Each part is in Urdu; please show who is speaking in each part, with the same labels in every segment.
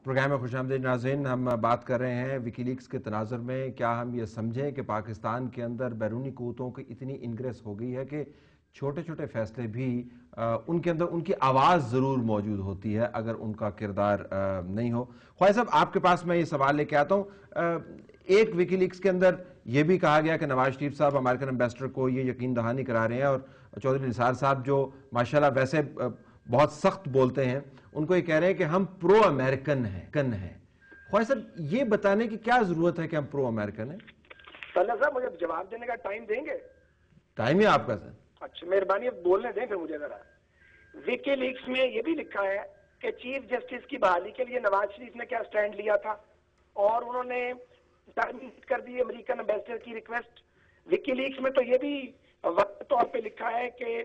Speaker 1: پروگرام میں خوش آمدید ناظرین، ہم بات کر رہے ہیں وکی لیکس کے تناظر میں کیا ہم یہ سمجھیں کہ پاکستان کے اندر بیرونی قوتوں کی اتنی انگریس ہو گئی ہے کہ چھوٹے چھوٹے فیصلے بھی ان کے اندر ان کی آواز ضرور موجود ہوتی ہے اگر ان کا کردار نہیں ہو۔ خواجہ صاحب، آپ کے پاس میں یہ سوال لے کے آتا ہوں۔ ایک وکی لیکس کے اندر یہ بھی کہا گیا کہ نواز شریف صاحب امریکن ایمبیسڈر کو یہ یقین دہانی کرا رہے ہیں، اور چودھری نثار صاحب جو ماشاءاللہ ویسے بہت سخت بولتے ہیں، ان کو یہ کہہ رہے ہیں کہ ہم پرو امریکن ہیں۔ خواجہ صاحب، یہ بتانے کی کیا ضرورت ہے کہ ہم پرو امریکن ہیں؟
Speaker 2: طلعت صاحب، مجھے جواب دینے کا ٹائم دیں گے؟
Speaker 1: ٹائم ہی آپ کا سر۔
Speaker 2: اچھا، مہربانی بولنے دیں پھر مجھے ذرا۔ وکی لیکس میں یہ بھی لکھا ہے کہ چیف جسٹس کی بحالی کے لیے نواز شریف نے کیا سٹینڈ لیا تھا، اور انہوں نے ٹرمینیٹ کر دی امریکن ایمبیسڈر کی ریکویسٹ۔ وکی لیکس میں تو یہ بھی وقت طور پہ لکھا ہے کہ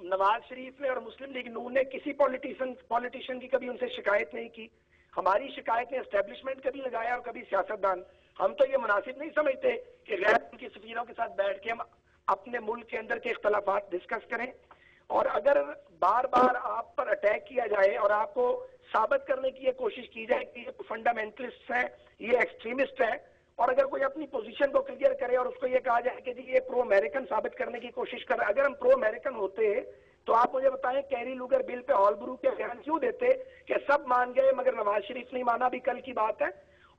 Speaker 2: نواز شریف نے اور مسلم لیگ نون نے کسی پولیٹیشین کی کبھی ان سے شکایت نہیں کی۔ ہماری شکایت نے اسٹیبلشمنٹ کبھی لگایا اور کبھی سیاستدان۔ ہم تو یہ مناسب نہیں سمجھتے کہ غیر ملکی سفیروں کے ساتھ بیٹھ کے ہم اپنے ملک کے اندر کے اختلافات ڈسکس کریں، اور اگر بار بار آپ پر اٹیک کیا جائے اور آپ کو ثابت کرنے کی یہ کوشش کی جائے کہ یہ فنڈامنٹلسٹ ہیں، یہ ایکسٹریمسٹ ہیں، اور اگر کوئی اپنی پوزیشن کو کلیئر کرے اور اس کو یہ کہا جائے کہ جی یہ پرو امریکن ثابت کرنے کی کوشش کر رہا ہے، اگر ہم پرو امریکن ہوتے تو آپ مجھے بتائیں کیری لوگر بل پہ ہالبرو کے بیان کیوں دیتے کہ سب مان گئے مگر نواز شریف نہیں مانا، بھی کل کی بات ہے؟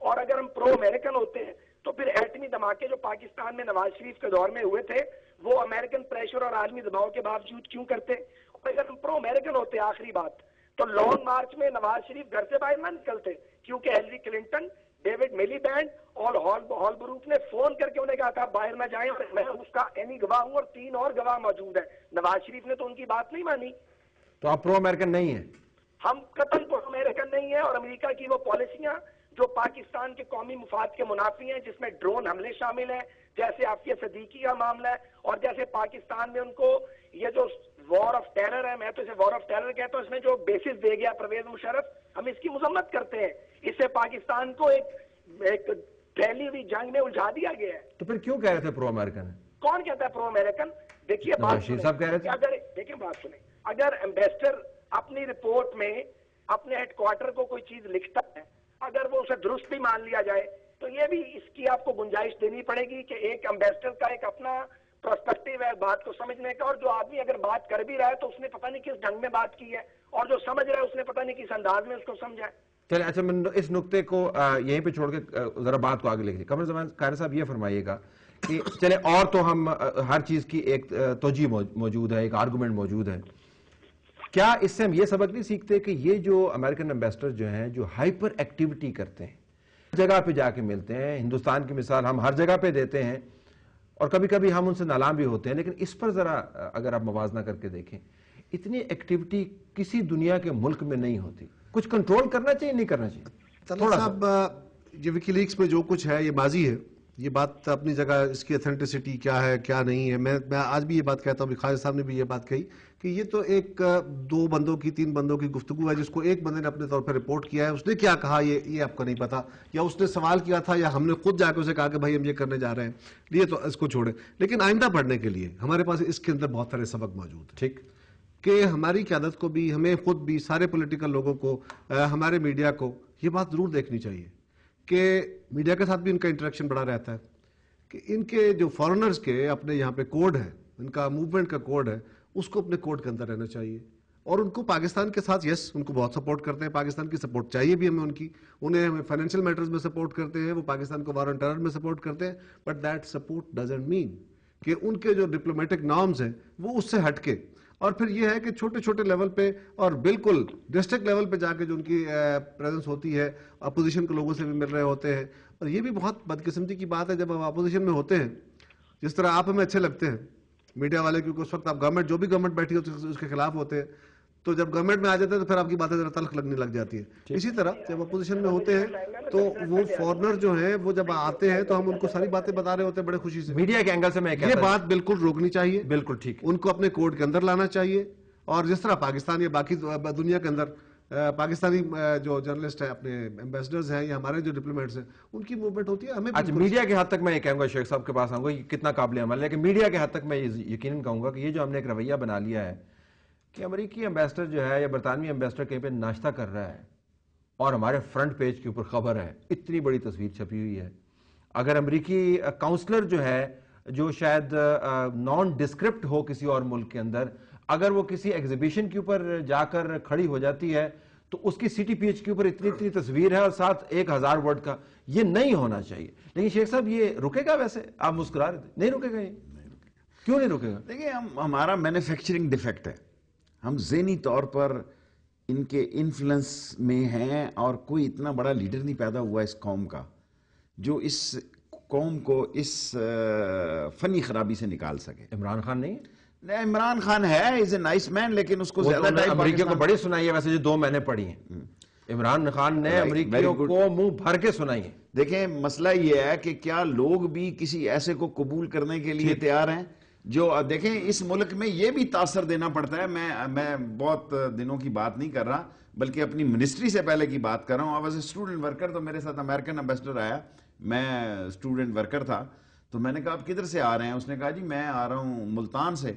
Speaker 2: اور اگر ہم پرو امریکن ہوتے ہیں تو پھر ایٹمی دھماکے جو پاکستان میں نواز شریف کے دور میں ہوئے تھے وہ امریکن پریشر اور عالمی دباؤ کے باوجود کیوں کرتے؟ اور اگر ہم پرو امریکن ہوتے، آخری بات، تو لانگ مارچ میں نواز شریف گھر سے باہر نہ نکلتے، کیونکہ ہیلری کلنٹن، ڈیوڈ میلی بینڈ اور ہال بروک نے فون کر کے انہیں کہا تھا باہر نہ جائیں، اور میں اس کا اینی گواہ ہوں اور 3 اور گواہ موجود ہیں۔ نواز شریف نے تو ان کی بات نہیں مانی۔
Speaker 1: تو آپ پرو امریکن نہیں ہیں؟
Speaker 2: ہم قطعاً پرو امریکن نہیں ہیں، اور امریکہ کی وہ پالیسیاں جو پاکستان کے قومی مفاد کے منافی ہیں، جس میں ڈرون حملے شامل ہیں، جیسے عافیہ صدیقی کا معاملہ ہے، اور جیسے پاکستان میں ان کو یہ جو وار آف ٹیرر ہے، میں تو اسے وار آف ٹیرر کہتا ہوں، اس میں جو بیسس دے گیا پرویز مشرف، ہم اس کی مذمت کرتے ہیں۔ اس سے پاکستان کو ایک پھیلی ہوئی جنگ میں الجھا دیا گیا ہے۔
Speaker 1: تو پھر کیوں کہہ رہے تھے پرو امریکن ہے؟
Speaker 2: کون کہتا ہے پرو امریکن؟ دیکھیے بات سنیں، دیکھیں بات سنیں، اگر ایمبیسڈر اپنی رپورٹ میں اپنے ہیڈ کوارٹر کو کوئی چیز لکھتا ہے، اگر وہ اسے درست بھی مان لیا جائے تو یہ بھی اس کی آپ کو گنجائش دینی پڑے گی کہ ایک ایمبیسڈر کا ایک اپنا پرسپیکٹیو ہے بات کو سمجھنے کا، اور جو آدمی اگر بات کر بھی رہا ہے تو اس نے پتہ نہیں کس ڈھنگ میں بات کی ہے، اور جو سمجھ رہا ہے اس نے پتہ نہیں کس انداز میں اس کو سمجھا ہے۔
Speaker 1: چلیں، اچھا، میں اس نقطے کو یہیں پہ چھوڑ کے ذرا بات کو آگے لے کے قمر زمان قاہر صاحب یہ فرمائیے گا کہ چلیں، اور تو ہم ہر چیز کی ایک توجیہ موجود ہے، ایک آرگومنٹ موجود ہے، کیا اس سے ہم یہ سبق نہیں سیکھتے کہ یہ جو امریکن ایمبیسڈر جو ہیں جو ہائپر ایکٹیویٹی کرتے ہیں، جگہ پہ جا کے ملتے ہیں، ہندوستان کی مثال ہم ہر جگہ پہ دیتے ہیں اور کبھی کبھی ہم ان سے نالاں بھی ہوتے ہیں، لیکن اس پر ذرا اگر آپ موازنہ کر کے دیکھیں، اتنی ایکٹیویٹی کسی دنیا کے ملک میں نہیں ہوتی۔ کچھ کنٹرول کرنا چاہیے، نہیں کرنا چاہیے؟
Speaker 3: طلعت صاحب، یہ وکی لیکس میں جو کچھ ہے یہ ماضی ہے، یہ بات اپنی جگہ، اس کی اتھینٹسٹی کیا ہے کیا نہیں ہے، میں آج بھی یہ بات کہتا ہوں، خالد صاحب نے بھی یہ بات کہی کہ یہ تو ایک 2 بندوں کی 3 بندوں کی گفتگو ہے، جس کو ایک بندے نے اپنے طور پہ رپورٹ کیا ہے، اس نے کیا کہا یہ آپ کو نہیں پتا، یا اس نے سوال کیا تھا یا ہم نے خود جا کے اسے کہا کہ بھائی ہم یہ کرنے جا رہے ہیں، یہ تو اس کو چھوڑیں۔ لیکن آئندہ پڑھنے کے لیے ہمارے پاس اس کے اندر بہت سارے سبق موجود ہیں،
Speaker 1: ٹھیک،
Speaker 3: کہ ہماری قیادت کو بھی، ہمیں خود بھی، سارے پولیٹیکل لوگوں کو، ہمارے میڈیا کو یہ بات ضرور دیکھنی چاہیے کہ میڈیا کے ساتھ بھی ان کا انٹریکشن بڑا رہتا ہے، کہ ان کے جو فارنرز کے اپنے یہاں پہ کوڈ ہے، ان کا موومنٹ کا کوڈ ہے، اس کو اپنے کوڈ کے اندر رہنا چاہیے، اور ان کو پاکستان کے ساتھ، یس، ان کو بہت سپورٹ کرتے ہیں، پاکستان کی سپورٹ چاہیے بھی ہمیں ان کی، انہیں ہمیں فائنینشیل میٹرز میں سپورٹ کرتے ہیں، وہ پاکستان کو وار آن ٹیرر میں سپورٹ کرتے ہیں، but that support doesn't mean کہ ان کے جو ڈپلومیٹک نارمز ہیں وہ اس سے ہٹ کے، اور پھر یہ ہے کہ چھوٹے چھوٹے لیول پہ اور بالکل ڈسٹرکٹ لیول پہ جا کے جو ان کی پریزنس ہوتی ہے، اپوزیشن کے لوگوں سے بھی مل رہے ہوتے ہیں، اور یہ بھی بہت بدقسمتی کی بات ہے جب ہم اپوزیشن میں ہوتے ہیں، جس طرح آپ ہمیں اچھے لگتے ہیں میڈیا والے، کیونکہ اس وقت آپ گورنمنٹ، جو بھی گورنمنٹ بیٹھی ہوتی ہے اس کے خلاف ہوتے ہیں، تو جب گورنمنٹ میں آ جاتے ہیں تو پھر آپ کی باتیں ذرا تلخ لگنے لگ جاتی ہے۔ اسی طرح جب اپوزیشن میں ہوتے ہیں تو وہ فورنر جو ہیں وہ جب آتے ہیں تو ہم ان کو ساری باتیں بتا رہے ہوتے ہیں بڑے خوشی سے،
Speaker 1: میڈیا کے اینگل سے میں
Speaker 3: یہ بات بالکل روکنی چاہیے،
Speaker 1: بالکل ٹھیک،
Speaker 3: ان کو اپنے کوڈ کے اندر لانا چاہیے، اور جس طرح پاکستان یا باقی دنیا کے اندر پاکستانی جو جرنلسٹ ہیں، اپنے ایمبیسڈرز ہیں یا ہمارے جو ڈپلومیٹس ہیں، ان کی موومنٹ ہوتی ہے، ہمیں
Speaker 1: اچھا، میڈیا کے حد تک میں یہ کہوں گا، شیخ صاحب کے پاس آؤں گا، یہ کتنا قابل عمل ہے، لیکن میڈیا کے حد تک میں یقیناً کہوں گا کہ یہ جو ہم نے ایک رویہ بنا لیا ہے کہ امریکی ایمبیسڈر جو ہے یا برطانوی ایمبیسڈر کہیں پہ ناشتہ کر رہا ہے اور ہمارے فرنٹ پیج کے اوپر خبر ہے, اتنی بڑی تصویر چھپی ہوئی ہے. اگر امریکی کاؤنسلر جو ہے, جو شاید نان ڈسکرپٹ ہو کسی اور ملک کے اندر, اگر وہ کسی ایگزیبیشن کے اوپر جا کر کھڑی ہو جاتی ہے تو اس کی سی ٹی پی ایچ کے اوپر اتنی تصویر ہے اور ساتھ 1000 ورڈ کا, یہ نہیں ہونا چاہیے. لیکن شیخ صاحب یہ رکے گا؟ ویسے آپ مسکرا رہے تھے, نہیں رکے گا یہ, کیوں نہیں رکے گا؟
Speaker 4: دیکھیں ہمارا مینوفیکچرنگ ڈیفیکٹ ہے, ہم ذہنی طور پر ان کے انفلوئنس میں ہیں, اور کوئی اتنا بڑا لیڈر نہیں پیدا ہوا اس قوم کا جو اس قوم کو اس فنی خرابی سے نکال سکے.
Speaker 1: عمران خان نہیں؟
Speaker 4: عمران خان ہے, از اے نائس مین, لیکن اس کو زیادہ ٹائم
Speaker 1: امریکیوں کو بڑی سنائی ہے ویسے, جو 2 مہینے پڑھی ہیں عمران خان نے امریکیوں کو منہ بھر کے سنائی ہے.
Speaker 4: دیکھیں مسئلہ یہ ہے کہ کیا لوگ بھی کسی ایسے کو قبول کرنے کے لیے تیار ہیں جو, دیکھیں اس ملک میں یہ بھی تاثر دینا پڑتا ہے. میں بہت دنوں کی بات نہیں کر رہا, بلکہ اپنی منسٹری سے پہلے کی بات کر رہا ہوں. ایز اے اسٹوڈنٹ ورکر, تو میرے ساتھ امریکن امبیسڈر آیا, میں اسٹوڈنٹ ورکر تھا, تو میں نے کہا آپ کدھر سے آ رہے ہیں؟ اس نے کہا جی میں آ رہا ہوں ملتان سے.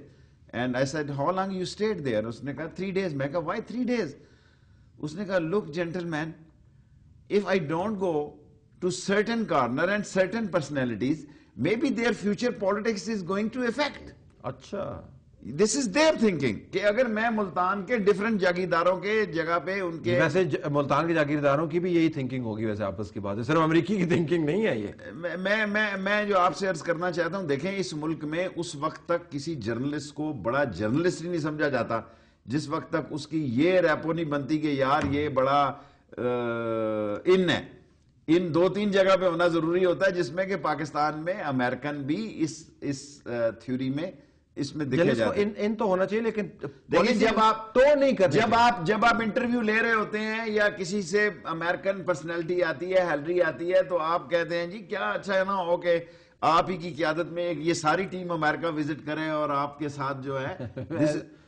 Speaker 4: And I said how long you stayed there? اس نے کہا 3 days. میں کہا وائی 3 days؟ اس نے کہا look gentleman, if I don't go to certain corner and certain personalities, maybe their future politics is going to affect.
Speaker 1: اچھا,
Speaker 4: This is their thinking کہ اگر میں ملتان کے ڈیفرنٹ جاگیرداروں کے جگہ پہ ان کے,
Speaker 1: ویسے ملتان کے جاگیرداروں کی بھی یہی تھنکنگ ہوگی ویسے, آپس کی بات ہے, صرف امریکی کی تھنکنگ نہیں ہے یہ.
Speaker 4: میں جو آپ سے عرض کرنا چاہتا ہوں, دیکھیں اس ملک میں اس وقت تک کسی جرنلسٹ کو بڑا جرنلسٹ ہی نہیں سمجھا جاتا جس وقت تک اس کی یہ ریپو نہیں بنتی کہ یار یہ بڑا ان ہے. ان 2-3 جگہ پہ ہونا ضروری ہوتا ہے, جس میں کہ پاکستان میں امریکن بھی اس تھیوری میں اس میں دکھے جاتے ہیں.
Speaker 1: ان تو ہونا چاہیے, لیکن
Speaker 4: جب آپ
Speaker 1: تو نہیں کرتے,
Speaker 4: جب آپ انٹرویو لے رہے ہوتے ہیں یا کسی سے امریکن پرسنالٹی آتی ہے, ہیلری آتی ہے, تو آپ کہتے ہیں جی کیا اچھا ہے نا اوکے آپ ہی کی قیادت میں یہ ساری ٹیم امریکہ وزٹ کریں اور آپ کے ساتھ جو ہے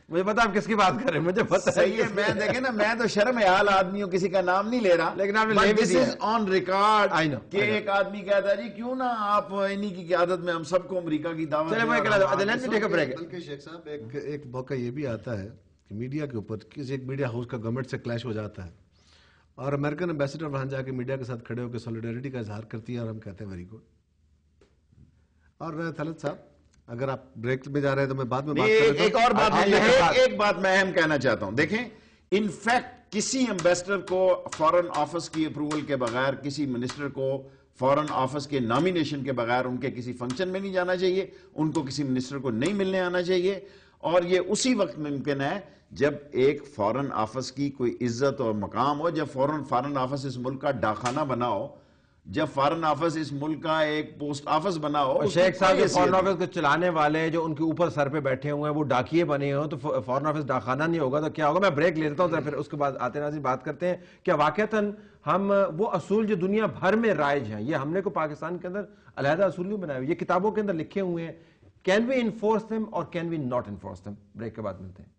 Speaker 1: مجھے پتا آپ کس کی بات کر رہے ہیں, مجھے پتا
Speaker 4: صحیح ہے. میں دیکھیں نا, میں تو شرم حال آدمی ہوں, کسی کا نام نہیں لے رہا,
Speaker 1: لیکن آپ نے
Speaker 4: دس از آن ریکارڈ
Speaker 1: I know.
Speaker 4: کہ ایک آدمی کہتا ہے جی کیوں نہ آپ انہی کی قیادت میں ہم سب کو امریکہ کی دعوت دیں.
Speaker 3: بلکہ شیخ صاحب ایک موقع یہ بھی آتا ہے کہ میڈیا کے اوپر کسی ایک میڈیا ہاؤس کا گورنمنٹ سے کلیش ہو جاتا ہے, اور امریکن امبیسڈر وہاں جا کے میڈیا کے ساتھ کھڑے ہو کے سولیڈیرٹی کا اظہار کرتی ہے, اور ہم کہتے ہیں ویری گڈ. اور طلعت صاحب اگر آپ بریک میں جا رہے ہیں تو میں بعد میں
Speaker 4: ایک بات میں اہم کہنا چاہتا ہوں. دیکھیں انفیکٹ کسی امبیسڈر کو فورن آفس کی اپروول کے بغیر, کسی منسٹر کو فورن آفس کے نامینیشن کے بغیر ان کے کسی فنکشن میں نہیں جانا چاہیے, ان کو کسی منسٹر کو نہیں ملنے آنا چاہیے. اور یہ اسی وقت ممکن ہے جب ایک فورن آفس کی کوئی عزت اور مقام ہو, جب فورن آفس اس ملک کا ڈاکخانہ بنا ہو, جب فارن آفس اس ملک کا ایک پوسٹ آفس بنا ہو.
Speaker 1: شیخ صاحب فارن آفس کو چلانے والے جو ان کے اوپر سر پہ بیٹھے ہوئے ہیں وہ ڈاکیے بنے ہوں, تو فارن آفس ڈاکخانہ نہیں ہوگا تو کیا ہوگا؟ میں بریک لے لیتا ہوں, پھر اس کے بعد آتے ناظرین بات کرتے ہیں کہ واقعتاً ہم وہ اصول جو دنیا بھر میں رائج ہیں, یہ ہم نے کو پاکستان کے اندر علیحدہ اصول نہیں بنائے ہوئے, یہ کتابوں کے اندر لکھے ہوئے ہیں. کین وی انفورس دیم اور can we not enforce them? Break کے بعد ملتے ہیں.